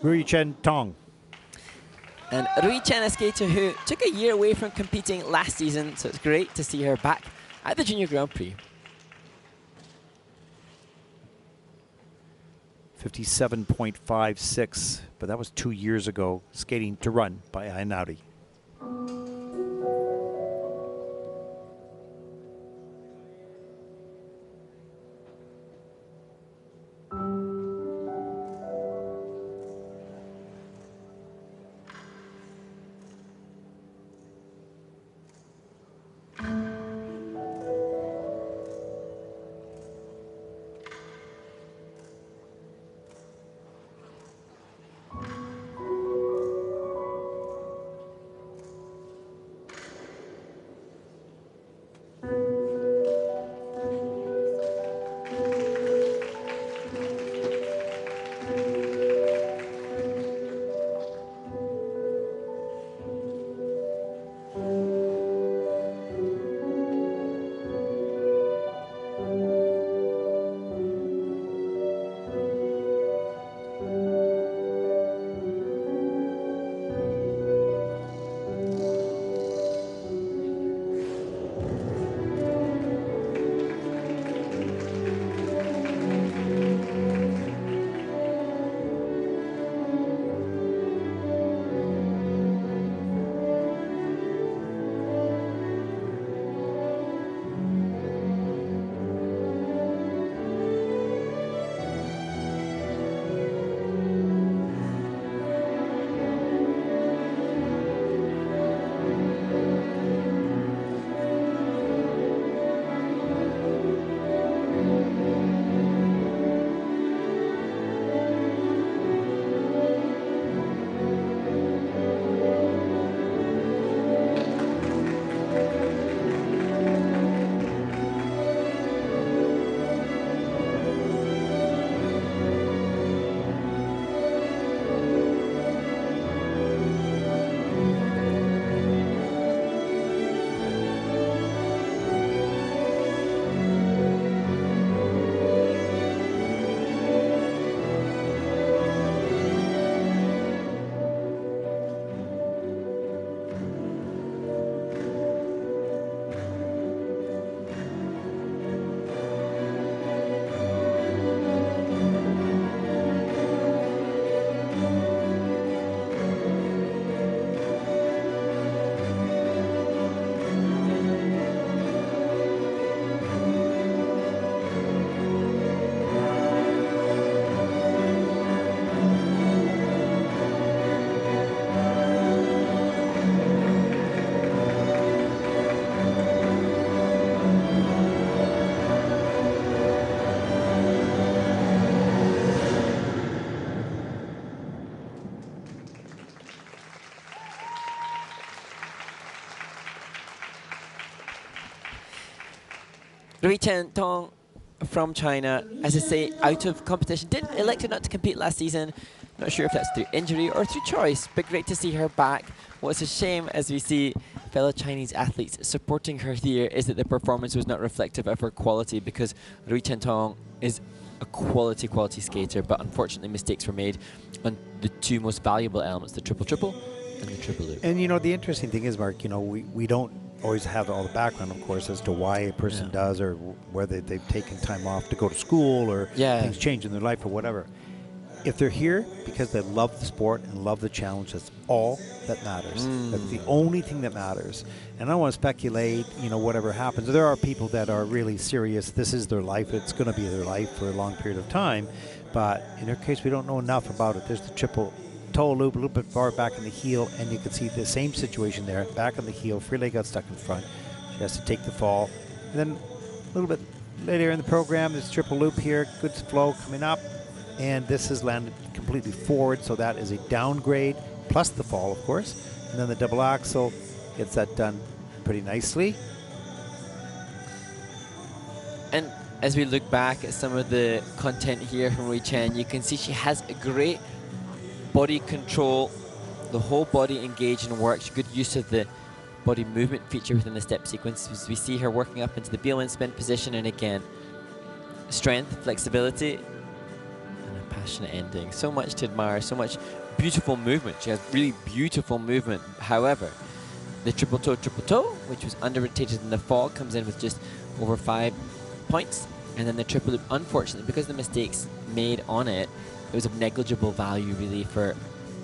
Ruichen TONG. And Ruichen, a skater who took a year away from competing last season, so it's great to see her back at the Junior Grand Prix. 57.56, but that was 2 years ago, skating to run by Einaudi. Ruichen Tong from China, as I say, out of competition. Did elect not to compete last season. Not sure if that's through injury or through choice, but great to see her back. What's a shame as we see fellow Chinese athletes supporting her here is that the performance was not reflective of her quality, because Ruichen Tong is a quality skater, but unfortunately mistakes were made on the two most valuable elements, the triple-triple and the triple loop. And you know, the interesting thing is, Mark, you know, we don't always have all the background, of course, as to why a person does, or whether they've taken time off to go to school, or things change in their life or whatever. If they're here because they love the sport and love the challenge, that's all that matters. That's the only thing that matters. And I don't want to speculate, you know, whatever happens. There are people that are really serious. This is their life. It's going to be their life for a long period of time. But in her case, we don't know enough about it. There's the triple toe loop a little bit far back in the heel, and you can see the same situation there. Back on the heel, free leg got stuck in front. She has to take the fall. And then a little bit later in the program, there's triple loop here. Good flow coming up. And this has landed completely forward, so that is a downgrade, plus the fall, of course. And then the double axel gets that done pretty nicely. And as we look back at some of the content here from Ruichen, you can see she has a great body control, the whole body engaged and works, good use of the body movement feature within the step sequence. As we see her working up into the Bielman spin position, and again, strength, flexibility, and a passionate ending. So much to admire, so much beautiful movement. She has really beautiful movement. However, the triple toe, which was under-rotated in the fall, comes in with just over 5 points. And then the triple loop, unfortunately, because of the mistakes made on it, it was of negligible value really for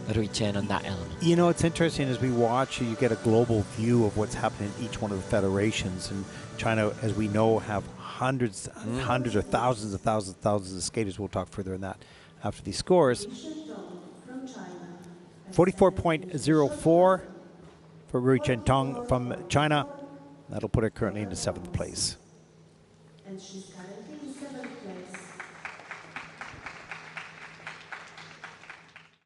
Ruichen on that element. You know, it's interesting as we watch, you get a global view of what's happening in each one of the federations. And China, as we know, have hundreds and hundreds or thousands of skaters. We'll talk further on that after these scores. 44.04 for Ruichen Tong from China. That'll put her currently into 7th place.